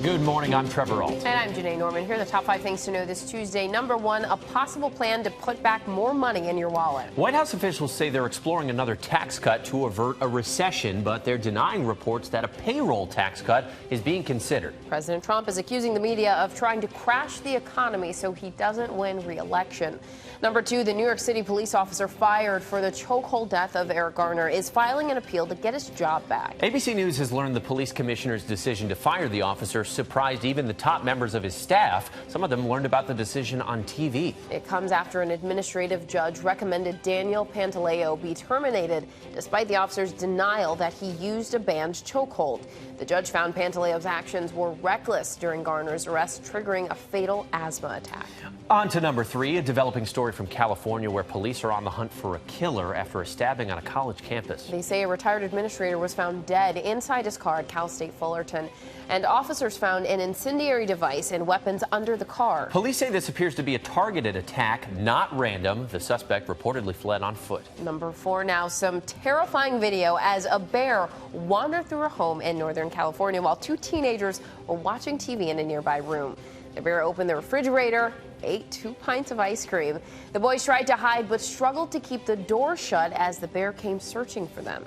Good morning, I'm Trevor Alt. And I'm Janae Norman. Here are the top 5 things to know this Tuesday. Number 1, a possible plan to put back more money in your wallet. White House officials say they're exploring another tax cut to avert a recession, but they're denying reports that a payroll tax cut is being considered. President Trump is accusing the media of trying to crash the economy so he doesn't win re-election. Number 2, the New York City police officer fired for the chokehold death of Eric Garner is filing an appeal to get his job back. ABC News has learned the police commissioner's decision to fire the officer surprised even the top members of his staff. Some of them learned about the decision on TV. It comes after an administrative judge recommended Daniel Pantaleo be terminated, despite the officer's denial that he used a banned chokehold. The judge found Pantaleo's actions were reckless during Garner's arrest, triggering a fatal asthma attack. On to number 3, a developing story from California where police are on the hunt for a killer after a stabbing on a college campus. They say a retired administrator was found dead inside his car at Cal State Fullerton, and officers found an incendiary device and weapons under the car. Police say this appears to be a targeted attack, not random. The suspect reportedly fled on foot. Number 4 now, some terrifying video as a bear wandered through a home in Northern California while 2 teenagers were watching TV in a nearby room. The bear opened the refrigerator, ate 2 pints of ice cream. The boys tried to hide but struggled to keep the door shut as the bear came searching for them.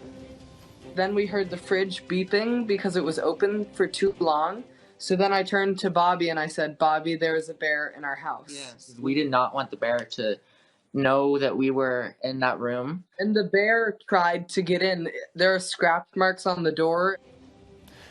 Then we heard the fridge beeping because it was open for too long. So then I turned to Bobby and I said, "Bobby, there is a bear in our house." Yes. We did not want the bear to know that we were in that room. And the bear tried to get in. There are scratch marks on the door.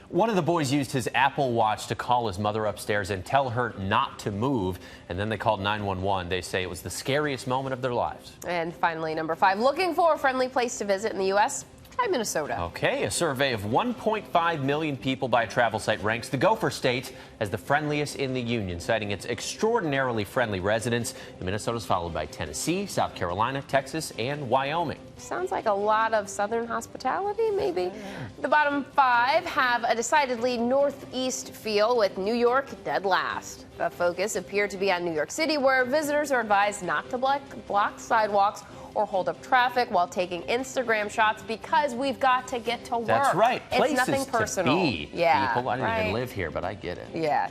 One of the boys used his Apple Watch to call his mother upstairs and tell her not to move, and then they called 911. They say it was the scariest moment of their lives. And finally, number 5, looking for a friendly place to visit in the U.S.? Try Minnesota. Okay, a survey of 1.5 million people by a travel site ranks the Gopher State as the friendliest in the union, citing its extraordinarily friendly residents. And Minnesota's followed by Tennessee, South Carolina, Texas, and Wyoming. Sounds like a lot of southern hospitality, maybe. The bottom 5 have a decidedly northeast feel, with New York dead last. The focus appeared to be on New York City, where visitors are advised not to block sidewalks or hold up traffic while taking Instagram shots because we've got to get to work. That's right. It's nothing personal. To be. Yeah, people. I don't right. even live here, but I get it. Yeah.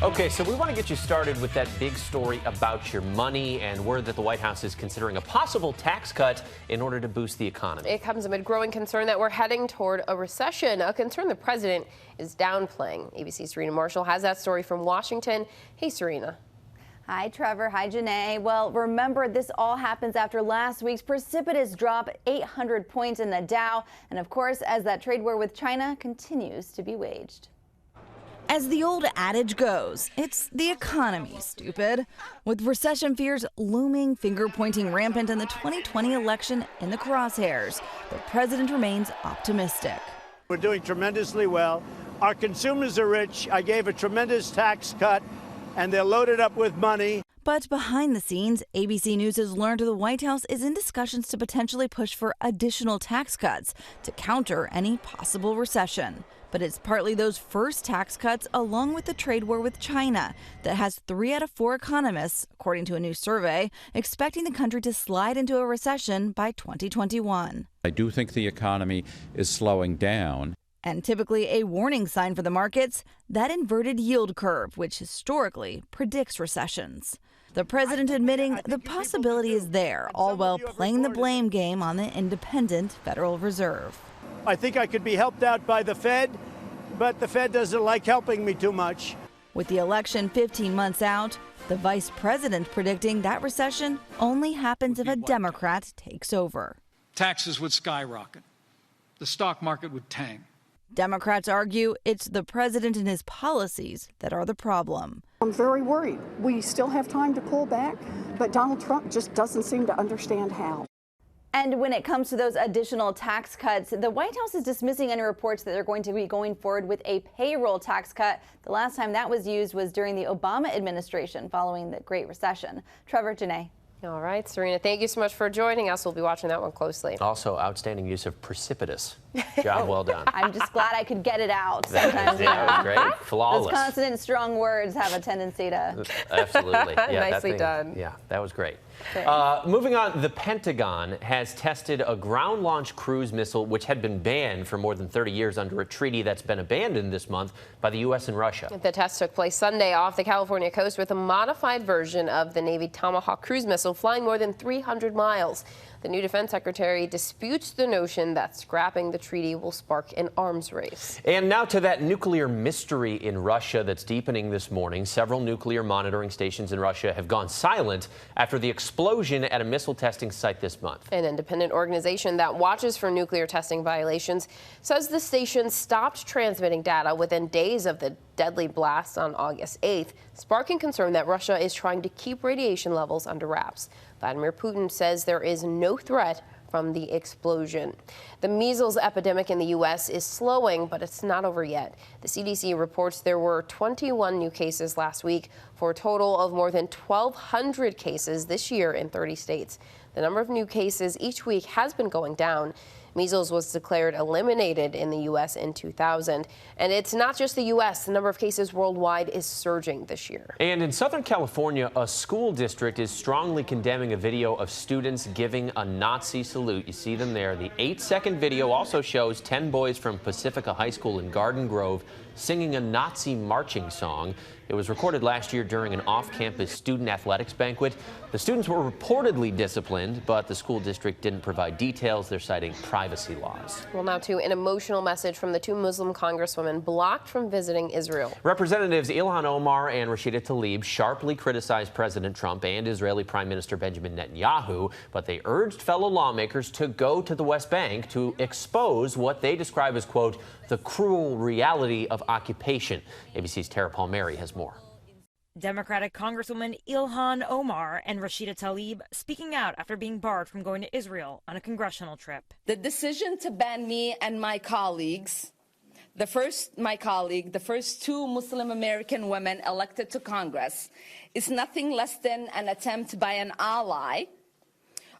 Okay, so we want to get you started with that big story about your money and word that the White House is considering a possible tax cut in order to boost the economy. It comes amid growing concern that we're heading toward a recession, a concern the president is downplaying. ABC's Serena Marshall has that story from Washington. Hey, Serena. Hi, Trevor. Hi, Janae. Well, remember, this all happens after last week's precipitous drop, 800 points in the Dow. And of course, as that trade war with China continues to be waged. As the old adage goes, it's the economy, stupid. With recession fears looming, finger-pointing rampant, and the 2020 election in the crosshairs, the president remains optimistic. We're doing tremendously well. Our consumers are rich. I gave a tremendous tax cut, and they're loaded up with money. But behind the scenes, ABC News has learned the White House is in discussions to potentially push for additional tax cuts to counter any possible recession. But it's partly those first tax cuts, along with the trade war with China, that has 3 out of 4 economists, according to a new survey, expecting the country to slide into a recession by 2021. I do think the economy is slowing down. And typically a warning sign for the markets, that inverted yield curve, which historically predicts recessions. The president admitting the possibility is there, all while playing the blame game on the independent Federal Reserve. I think I could be helped out by the Fed, but the Fed doesn't like helping me too much. With the election 15 months out, the vice president predicting that recession only happens if a Democrat takes over. Taxes would skyrocket. The stock market would tank. Democrats argue it's the president and his policies that are the problem. I'm very worried. We still have time to pull back, but Donald Trump just doesn't seem to understand how. And when it comes to those additional tax cuts, the White House is dismissing any reports that they're going to be going forward with a payroll tax cut. The last time that was used was during the Obama administration following the Great Recession. Trevor, Janae. All right, Serena, thank you so much for joining us. We'll be watching that one closely. Also, outstanding use of precipitous. Job well done. I'm just glad I could get it out. That was great. Flawless. Those consonant strong words have a tendency to. Absolutely. Yeah, Nicely done. Yeah, that was great. Moving on, the Pentagon has tested a ground-launched cruise missile which had been banned for more than 30 years under a treaty that's been abandoned this month by the U.S. and Russia. The test took place Sunday off the California coast with a modified version of the Navy Tomahawk cruise missile flying more than 300 miles. The new defense secretary disputes the notion that scrapping the treaty will spark an arms race. And now to that nuclear mystery in Russia that's deepening this morning. Several nuclear monitoring stations in Russia have gone silent after the explosion at a missile testing site this month. An independent organization that watches for nuclear testing violations says the station stopped transmitting data within days of the deadly blast on August 8th, sparking concern that Russia is trying to keep radiation levels under wraps. Vladimir Putin says there is no threat from the explosion. The measles epidemic in the U.S. is slowing, but it's not over yet. The CDC reports there were 21 new cases last week for a total of more than 1,200 cases this year in 30 states. The number of new cases each week has been going down. Measles was declared eliminated in the U.S. in 2000. And it's not just the U.S. The number of cases worldwide is surging this year. And in Southern California, a school district is strongly condemning a video of students giving a Nazi salute. You see them there. The 8-second video also shows 10 boys from Pacifica High School in Garden Grove singing a Nazi marching song. It was recorded last year during an off-campus student athletics banquet. The students were reportedly disciplined, but the school district didn't provide details. They're citing privacy laws. Well, now to an emotional message from the two Muslim congresswomen blocked from visiting Israel. Representatives Ilhan Omar and Rashida Tlaib sharply criticized President Trump and Israeli Prime Minister Benjamin Netanyahu, but they urged fellow lawmakers to go to the West Bank to expose what they describe as, quote, the cruel reality of occupation. ABC's Tara Palmieri has more. Democratic Congresswoman Ilhan Omar and Rashida Tlaib speaking out after being barred from going to Israel on a congressional trip. The decision to ban me and my colleagues, the first two Muslim American women elected to Congress, is nothing less than an attempt by an ally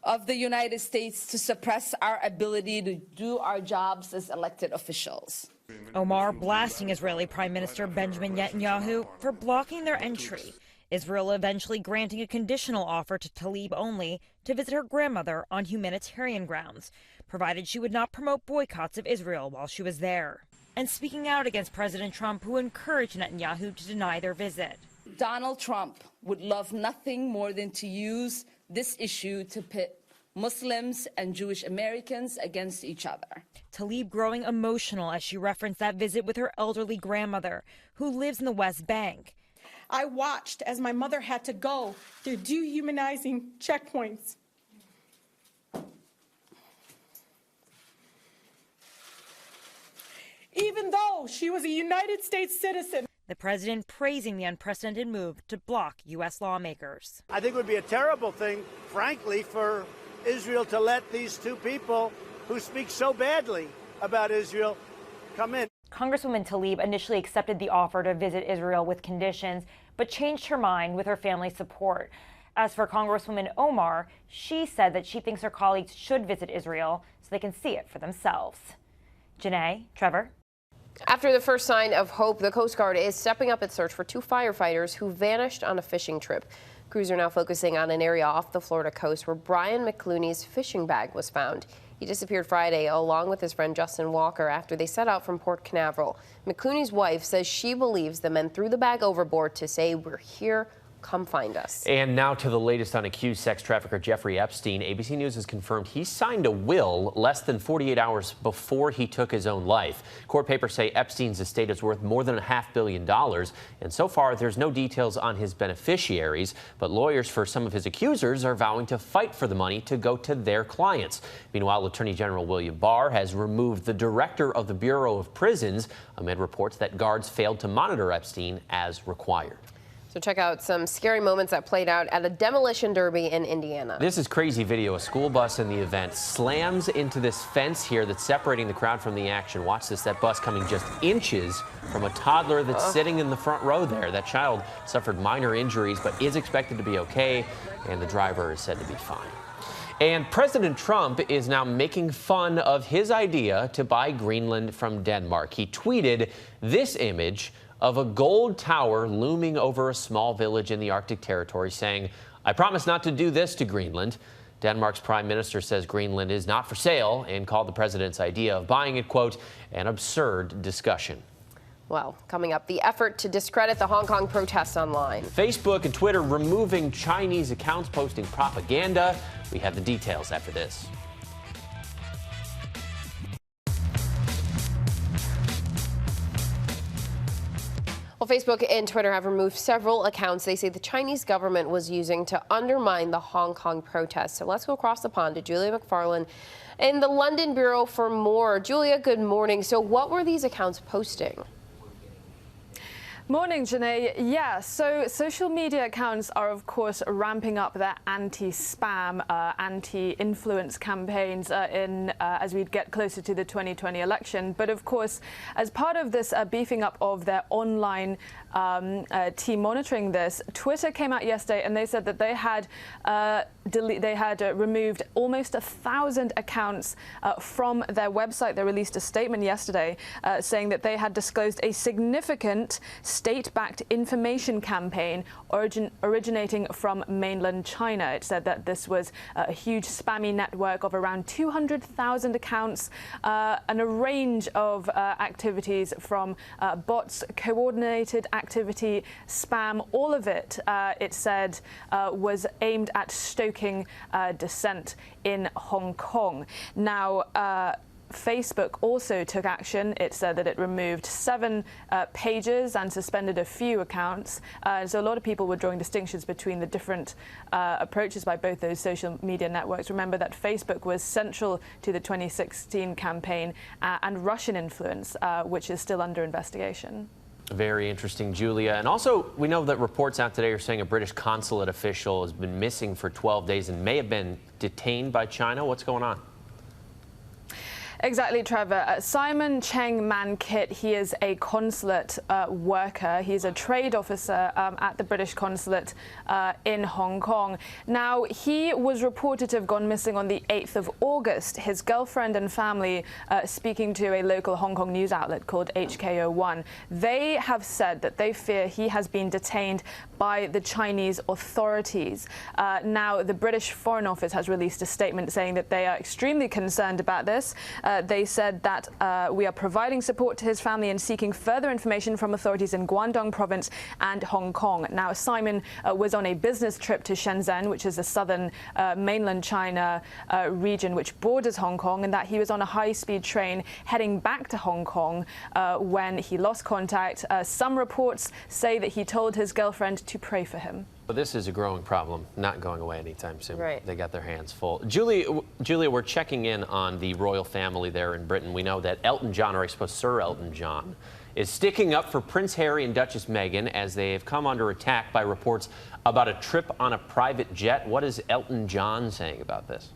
of the United States to suppress our ability to do our jobs as elected officials. Omar blasting Israeli Prime Minister Benjamin Netanyahu for blocking their entry. Israel eventually granting a conditional offer to Tlaib only to visit her grandmother on humanitarian grounds, provided she would not promote boycotts of Israel while she was there. And speaking out against President Trump, who encouraged Netanyahu to deny their visit. Donald Trump would love nothing more than to use this issue to pit Muslims and Jewish Americans against each other. Tlaib growing emotional as she referenced that visit with her elderly grandmother, who lives in the West Bank. I watched as my mother had to go through dehumanizing checkpoints. Even though she was a United States citizen. The president praising the unprecedented move to block U.S. lawmakers. I think it would be a terrible thing, frankly, for Israel to let these two people who speak so badly about Israel come in. Congresswoman Tlaib initially accepted the offer to visit Israel with conditions, but changed her mind with her family's support. As for Congresswoman Omar, she said that she thinks her colleagues should visit Israel so they can see it for themselves. Janae, Trevor. After the first sign of hope, the Coast Guard is stepping up its search for two firefighters who vanished on a fishing trip. Crews are now focusing on an area off the Florida coast where Brian McClooney's fishing bag was found. He disappeared Friday along with his friend Justin Walker after they set out from Port Canaveral. McClooney's wife says she believes the men threw the bag overboard to say, "We're here. Come find us." And now to the latest on accused sex trafficker Jeffrey Epstein. ABC News has confirmed he signed a will less than 48 hours before he took his own life. Court papers say Epstein's estate is worth more than $500 million. And so far, there's no details on his beneficiaries. But lawyers for some of his accusers are vowing to fight for the money to go to their clients. Meanwhile, Attorney General William Barr has removed the director of the Bureau of Prisons amid reports that guards failed to monitor Epstein as required. So check out some scary moments that played out at a demolition derby in Indiana. This is crazy video. A school bus in the event slams into this fence here that's separating the crowd from the action. Watch this. That bus coming just inches from a toddler that's sitting in the front row there. That child suffered minor injuries but is expected to be okay, and the driver is said to be fine. And President Trump is now making fun of his idea to buy Greenland from Denmark. He tweeted this image of a gold tower looming over a small village in the Arctic territory, saying, "I promise not to do this to Greenland." Denmark's prime minister says Greenland is not for sale and called the president's idea of buying it, quote, an absurd discussion. Well, coming up, the effort to discredit the Hong Kong protests online. Facebook and Twitter removing Chinese accounts posting propaganda. We have the details after this. Well, Facebook and Twitter have removed several accounts they say the Chinese government was using to undermine the Hong Kong protests. So let's go across the pond to Julia McFarlane in the London Bureau for more. Julia, good morning. So what were these accounts posting? Morning, Janae. Yeah, so social media accounts are, of course, ramping up their anti-spam, anti-influence campaigns as we get closer to the 2020 election. But, of course, as part of this beefing up of their online team monitoring this, Twitter came out yesterday and they said that they had removed almost 1,000 accounts from their website. They released a statement yesterday saying that they had disclosed a significant state-backed information campaign originating from mainland China. It said that this was a huge spammy network of around 200,000 accounts and a range of activities from bots, coordinated activity, spam, all of it, it said, was aimed at stoking dissent in Hong Kong. Now, Facebook also took action. It said that it removed 7 pages and suspended a few accounts. So a lot of people were drawing distinctions between the different approaches by both those social media networks. Remember that Facebook was central to the 2016 campaign and Russian influence, which is still under investigation. Very interesting, Julia. And also, we know that reports out today are saying a British consulate official has been missing for 12 days and may have been detained by China. What's going on? Exactly, Trevor. Simon Cheng Man Kit, he is a consulate worker. He's a trade officer at the British consulate in Hong Kong. Now, he was reported to have gone missing on the 8th of August. His girlfriend and family, speaking to a local Hong Kong news outlet called HKO1, they have said that they fear he has been detained by the Chinese authorities. Now, the British Foreign Office has released a statement saying that they are extremely concerned about this. They said that we are providing support to his family and seeking further information from authorities in Guangdong province and Hong Kong. Now, Simon was on a business trip to Shenzhen, which is the southern mainland China region which borders Hong Kong, and that he was on a high-speed train heading back to Hong Kong when he lost contact. Some reports say that he told his girlfriend to pray for him. Well, this is a growing problem, not going away anytime soon. Right. They got their hands full. Julia, we're checking in on the royal family there in Britain. We know that Elton John, or I suppose Sir Elton John, is sticking up for Prince Harry and Duchess Meghan as they have come under attack by reports about a trip on a private jet. What is Elton John saying about this?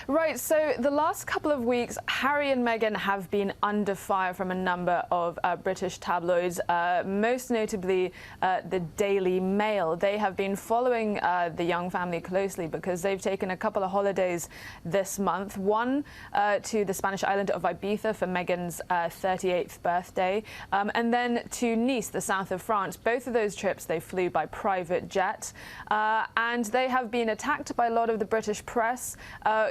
Right, so the last couple of weeks, Harry and Meghan have been under fire from a number of British tabloids, most notably the Daily Mail. They have been following the young family closely because they've taken a couple of holidays this month. One to the Spanish island of Ibiza for Meghan's 38th birthday, and then to Nice, the south of France. Both of those trips they flew by private jet, and they have been attacked by a lot of the British press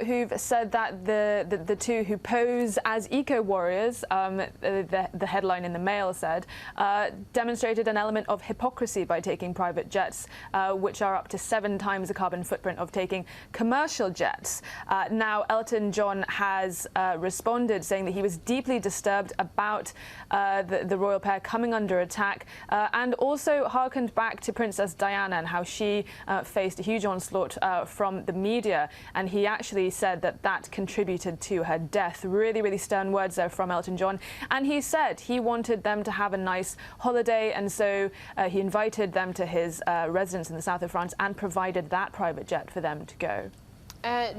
who've said that the two who pose as eco-warriors, the headline in the Mail said, demonstrated an element of hypocrisy by taking private jets, which are up to 7 times the carbon footprint of taking commercial jets. Now, Elton John has responded, saying that he was deeply disturbed about the royal pair coming under attack, and also harkened back to Princess Diana and how she faced a huge onslaught from the media. And he actually said that contributed to her death. Really, really stern words there from Elton John. And he said he wanted them to have a nice holiday, and so he invited them to his residence in the south of France and provided that private jet for them to go.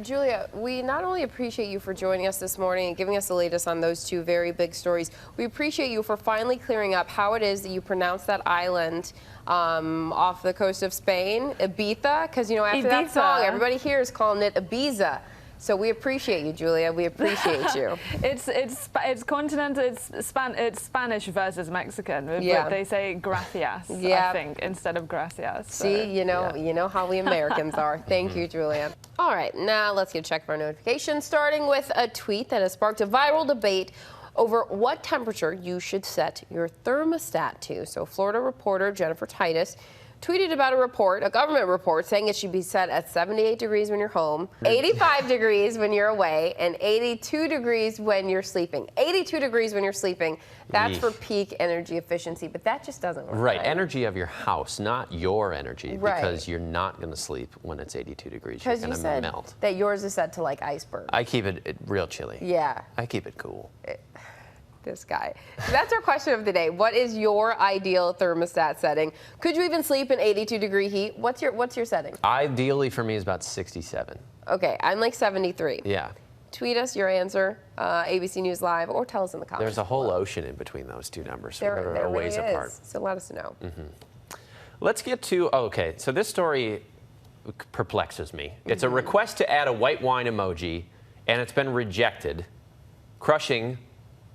Julia, we not only appreciate you for joining us this morning and giving us the latest on those two very big stories, we appreciate you for finally clearing up how it is that you pronounce that island off the coast of Spain, Ibiza, because, you know, after that song, everybody here is calling it Ibiza. So we appreciate you, Julia. We appreciate you. It's continental. It's Spanish versus Mexican. But they say gracias, I think, instead of gracias. So, see, you know how we Americans are. Thank you, Julia. All right, now let's get a check of our notifications, starting with a tweet that has sparked a viral debate over what temperature you should set your thermostat to. So Florida reporter Jennifer Titus tweeted about a government report, saying it should be set at 78 degrees when you're home, 85 degrees when you're away, and 82 degrees when you're sleeping. 82 degrees when you're sleeping, that's for peak energy efficiency, but that just doesn't work. Right, energy of your house, not your energy, because you're not going to sleep when it's 82 degrees. You're going to melt. That yours is set to like iceberg. I keep it real chilly. Yeah. I keep it cool. This guy. So that's our question of the day. What is your ideal thermostat setting? Could you even sleep in 82-degree heat? What's your setting? Ideally for me is about 67. Okay, I'm like 73. Yeah. Tweet us your answer, ABC News Live, or tell us in the comments. There's a whole ocean in between those two numbers. There a ways really apart. is. So let us know. Let's get to, okay, so this story perplexes me. It's a request to add a white wine emoji, and it's been rejected, crushing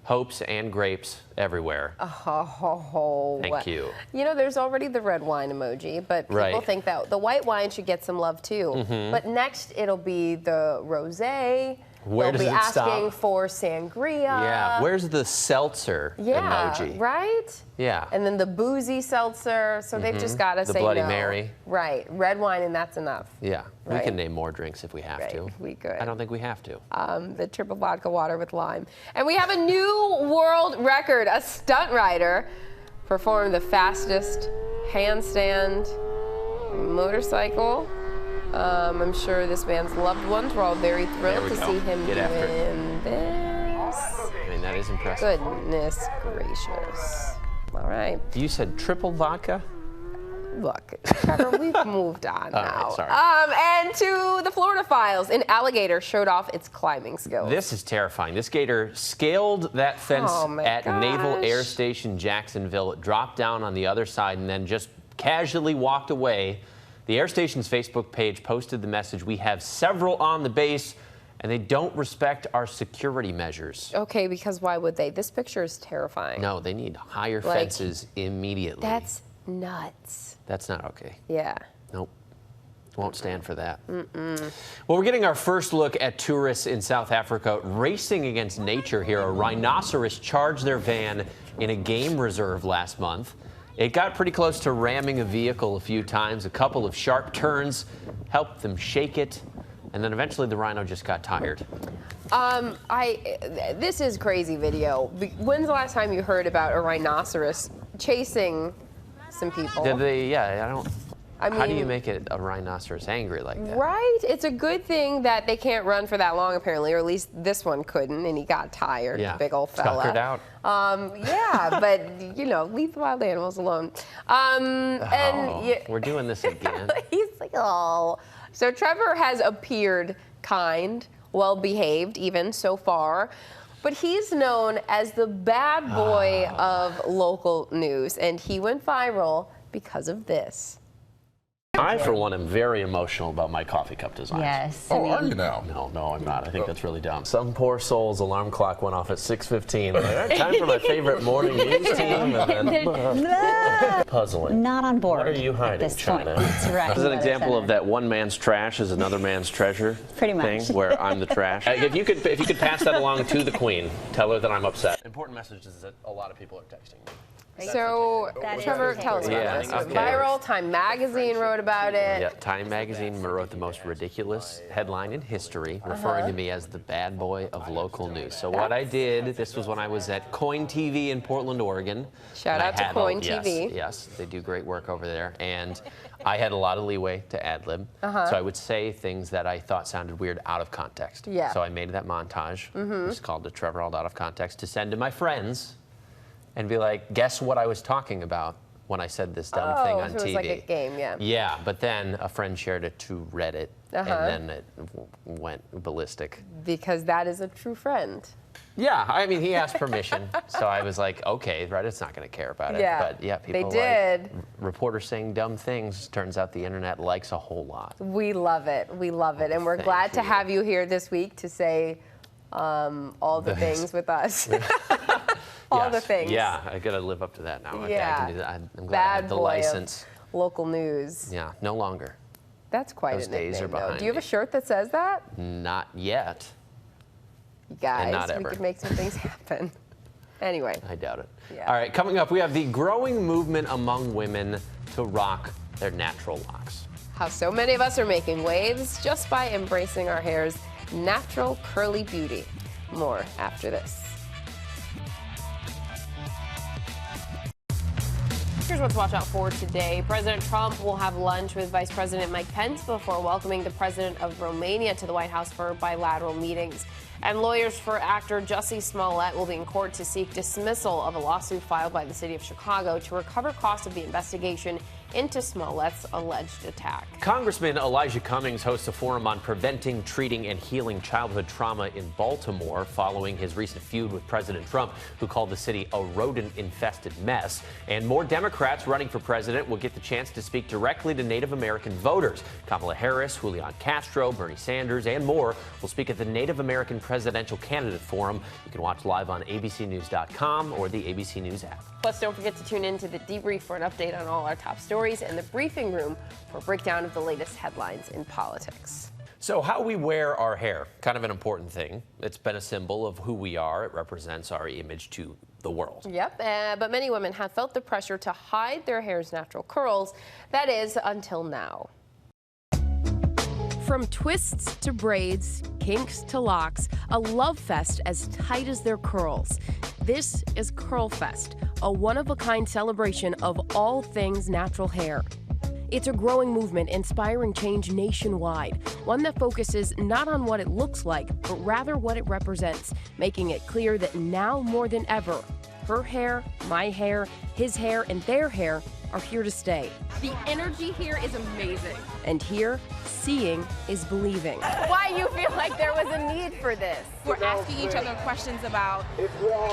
hopes and grapes everywhere. Thank you. You know, there's already the red wine emoji, but people think that the white wine should get some love too. But next it'll be the rosé. Where does it stop? They'll be asking for sangria. Yeah. Where's the seltzer emoji? Right? Yeah. And then the boozy seltzer. So they've just got to say no. The Bloody Mary. Right. Red wine, and that's enough. Yeah. We can name more drinks if we have to. We could. I don't think we have to. The triple vodka water with lime. And we have a new world record. A stunt rider performed the fastest handstand motorcycle. I'm sure this man's loved ones were all very thrilled to see him doing this. I mean, that is impressive. Goodness gracious. All right. You said triple vodka? Look, Trevor, we've moved on now. Right, sorry. And to the Florida files, an alligator showed off its climbing skills. This is terrifying. This gator scaled that fence at Naval Air Station Jacksonville, dropped down on the other side, and then just casually walked away. The Air Station's Facebook page posted the message, "We have several on the base, and they don't respect our security measures." Okay, because why would they? This picture is terrifying. No, they need higher fences immediately. That's nuts. That's not okay. Yeah. Nope. Won't stand for that. Well, we're getting our first look at tourists in South Africa racing against nature here. A rhinoceros charged their van in a game reserve last month. It got pretty close to ramming a vehicle a few times. A couple of sharp turns helped them shake it, and then eventually the rhino just got tired. This is crazy video. When's the last time you heard about a rhinoceros chasing some people? Did they? Yeah, I don't. I mean, how do you make it a rhinoceros angry like that? Right? It's a good thing that they can't run for that long, apparently, or at least this one couldn't, and he got tired, the big old fella. Scuppered out. Yeah, but, you know, leave the wild animals alone. We're doing this again. He's like, oh. So Trevor has appeared kind, well-behaved even so far, but he's known as the bad boy of local news, and he went viral because of this. I, for one, am very emotional about my coffee cup design. Yes. Oh, are you now? No, I'm not. I think that's really dumb. Some poor soul's alarm clock went off at 6:15. Like, time for my favorite morning news team. And then, puzzling. Not on board. What are you hiding, this China? Point. That's right. This is an example of that one man's trash is another man's treasure. Pretty much. Thing where I'm the trash. If you could pass that along to the Queen, tell her that I'm upset. Important message is that a lot of people are texting me. So, Trevor, tell us about this. It was viral. Time Magazine wrote about it. Yeah, Time Magazine wrote the most ridiculous headline in history, referring to me as the bad boy of local news. So what I did, this was when I was at Coin TV in Portland, Oregon. Shout out to Coin TV. Yes, they do great work over there. And I had a lot of leeway to ad-lib. So I would say things that I thought sounded weird out of context. Yeah. So I made that montage. It's called the Trevor Alt Out of Context, to send to my friends and be like, guess what I was talking about when I said this dumb thing on so TV. It was like a game, yeah. Yeah, but then a friend shared it to Reddit, and then it went ballistic. Because that is a true friend. Yeah, I mean, he asked permission, so I was like, okay, Reddit's not going to care about it. Yeah, but yeah, people they did. like reporters saying dumb things. Turns out the internet likes a whole lot. We love it. We love it. And we're glad to have you here this week to say all the things with us. All the things. Yeah, I got to live up to that now. Okay, Yeah. I can do that. I'm glad I Bad have the boy license. of local news. Yeah, no longer. That's quite Those a days nickname, are though. behind Do you have me. a shirt that says that? Not yet. You guys, not we ever. could make some things happen. Anyway. I doubt it. Yeah. All right, coming up, we have the growing movement among women to rock their natural locks. How so many of us are making waves just by embracing our hair's natural curly beauty. More after this. Here's what to watch out for today. President Trump will have lunch with Vice President Mike Pence before welcoming the president of Romania to the White House for bilateral meetings. And lawyers for actor Jussie Smollett will be in court to seek dismissal of a lawsuit filed by the city of Chicago to recover costs of the investigation into Smollett's alleged attack. Congressman Elijah Cummings hosts a forum on preventing, treating, and healing childhood trauma in Baltimore following his recent feud with President Trump, who called the city a rodent-infested mess. And more Democrats running for president will get the chance to speak directly to Native American voters. Kamala Harris, Julian Castro, Bernie Sanders, and more will speak at the Native American Presidential Candidate Forum. You can watch live on abcnews.com or the ABC News app. Plus, don't forget to tune in to The Debrief for an update on all our top stories and The Briefing Room for a breakdown of the latest headlines in politics. So how we wear our hair, kind of an important thing. It's been a symbol of who we are. It represents our image to the world. Yep, but many women have felt the pressure to hide their hair's natural curls. That is, until now. From twists to braids, kinks to locks, a love fest as tight as their curls. This is Curl Fest, a one-of-a-kind celebration of all things natural hair. It's a growing movement inspiring change nationwide, one that focuses not on what it looks like, but rather what it represents, making it clear that now more than ever, her hair, my hair, his hair, and their hair are here to stay. The energy here is amazing. And here, seeing is believing. Why you feel like there was a need for this? We're asking each other questions about,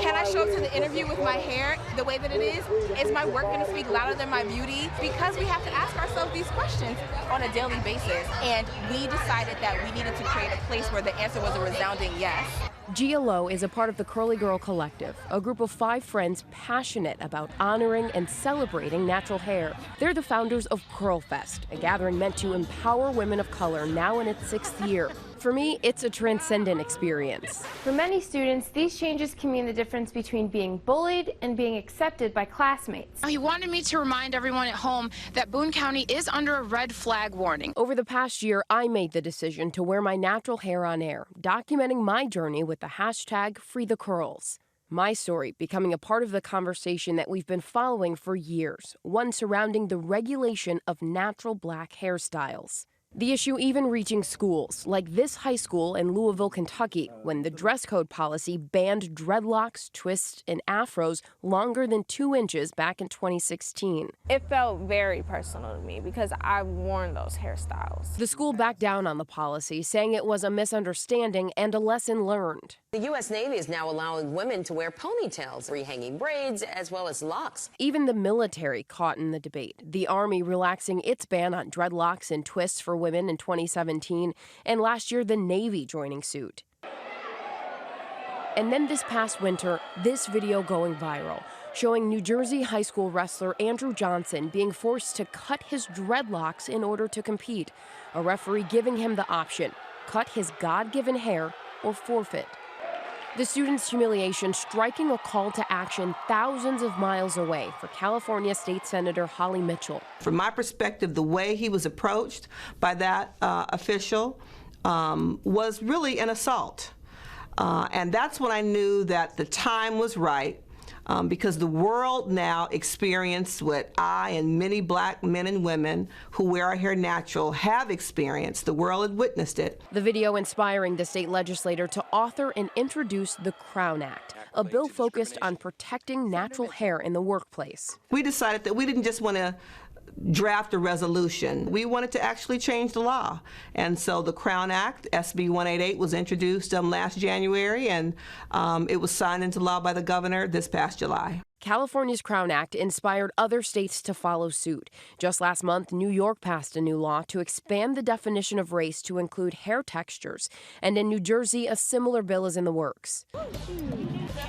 can I show up to the interview with my hair the way that it is? Is my work going to speak louder than my beauty? Because we have to ask ourselves these questions on a daily basis. And we decided that we needed to create a place where the answer was a resounding yes. Gia Lowe is a part of the Curly Girl Collective, a group of 5 friends passionate about honoring and celebrating natural hair. They're the founders of Curl Fest, a gathering meant to empower women of color now in its 6th year. For me, it's a transcendent experience. For many students, these changes can mean the difference between being bullied and being accepted by classmates. He wanted me to remind everyone at home that Boone County is under a red flag warning. Over the past year, I made the decision to wear my natural hair on air, documenting my journey with the hashtag #FreeTheCurls. My story becoming a part of the conversation that we've been following for years, one surrounding the regulation of natural black hairstyles. The issue even reaching schools, like this high school in Louisville, Kentucky, when the dress code policy banned dreadlocks, twists, and afros longer than 2 inches back in 2016. It felt very personal to me because I've worn those hairstyles. The school backed down on the policy, saying it was a misunderstanding and a lesson learned. The U.S. Navy is now allowing women to wear ponytails, rehanging braids, as well as locks. Even the military caught in the debate, the Army relaxing its ban on dreadlocks and twists for women in 2017, and last year the Navy joining suit. And then this past winter, this video going viral, showing New Jersey high school wrestler Andrew Johnson being forced to cut his dreadlocks in order to compete, a referee giving him the option, cut his God-given hair or forfeit. The student's humiliation striking a call to action thousands of miles away for California State Senator Holly Mitchell. From my perspective, the way he was approached by that official was really an assault. And that's when I knew that the time was right because the world now experienced what I and many black men and women who wear our hair natural have experienced. The world had witnessed it. The video inspiring the state legislator to author and introduce the Crown Act, a bill focused on protecting natural hair in the workplace. We decided that we didn't just want to draft a resolution. We wanted to actually change the law. And so the Crown Act, SB 188, was introduced last January, and it was signed into law by the governor this past July. California's Crown Act inspired other states to follow suit. Just last month, New York passed a new law to expand the definition of race to include hair textures. And in New Jersey, a similar bill is in the works.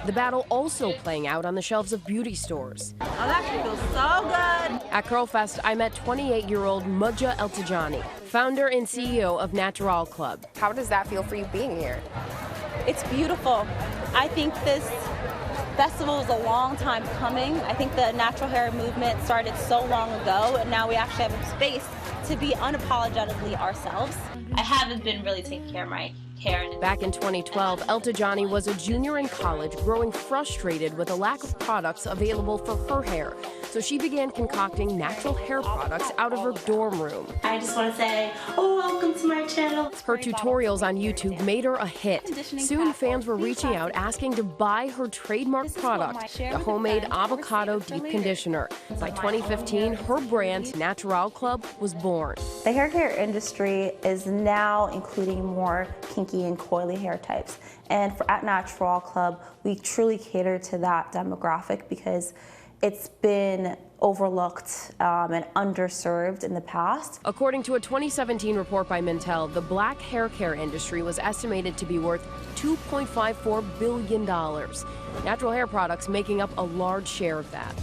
The battle also playing out on the shelves of beauty stores. Oh, that feels so good. At Curlfest, I met 28-year-old Mujja Eltajani, founder and CEO of Natural Club. How does that feel for you being here? It's beautiful. I think this festival is a long time coming. I think the natural hair movement started so long ago, and now we actually have a space to be unapologetically ourselves. I haven't been really taking care of my hair. Back in 2012, Eltajani was a junior in college, growing frustrated with the lack of products available for her hair. So she began concocting natural hair products out of her dorm room. I just want to say, oh, welcome to my channel. Her tutorials on YouTube made her a hit. Soon fans were reaching out asking to buy her trademark product, the homemade avocado deep conditioner. By 2015, her brand, Natural Club, was born. The hair care industry is now including more kinky and coily hair types. And at Natural Club, we truly cater to that demographic because it's been overlooked and underserved in the past. According to a 2017 report by Mintel, the black hair care industry was estimated to be worth $2.54 billion. Natural hair products making up a large share of that.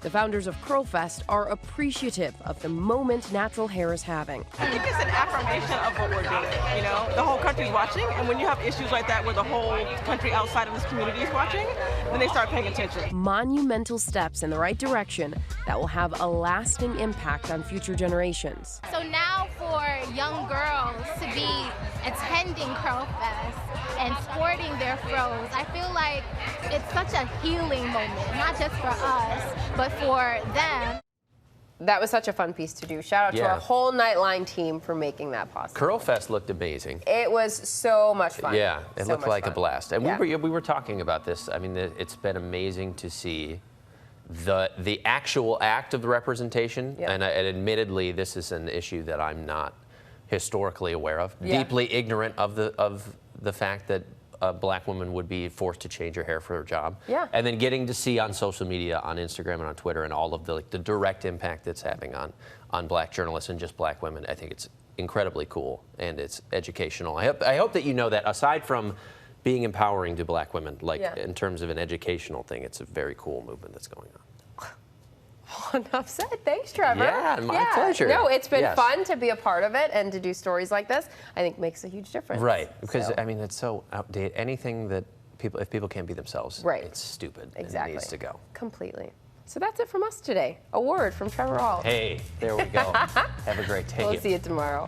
The founders of Curlfest are appreciative of the moment natural hair is having. I think it's an affirmation of what we're doing. You know, the whole country's watching, and when you have issues like that where the whole country outside of this community is watching, then they start paying attention. Monumental steps in the right direction that will have a lasting impact on future generations. So now for young girls to be attending Curlfest and sporting their fros, I feel like it's such a healing moment, not just for us, but for them. That was such a fun piece to do. Shout out to our whole Nightline team for making that possible. Curlfest looked amazing. It was so much fun. Yeah, it so looked like fun. a blast. And we were talking about this. I mean, it's been amazing to see the actual act of the representation. And admittedly, this is an issue that I'm not historically aware of. Deeply ignorant of the fact that a black woman would be forced to change her hair for her job. And then getting to see on social media, on Instagram and on Twitter, and all of the direct impact it's having on black journalists and just black women. I think it's incredibly cool and it's educational. I hope that you know that aside from being empowering to black women, like in terms of an educational thing, it's a very cool movement that's going on. Enough said. Thanks, Trevor. Yeah, my pleasure. No, it's been fun to be a part of it and to do stories like this. I think makes a huge difference. Right, because I mean, it's so outdated. Anything that if people can't be themselves, it's stupid. Exactly. It needs to go. Completely. So that's it from us today. A word from Trevor Hall. Hey, there we go. Have a great day. We'll see you tomorrow.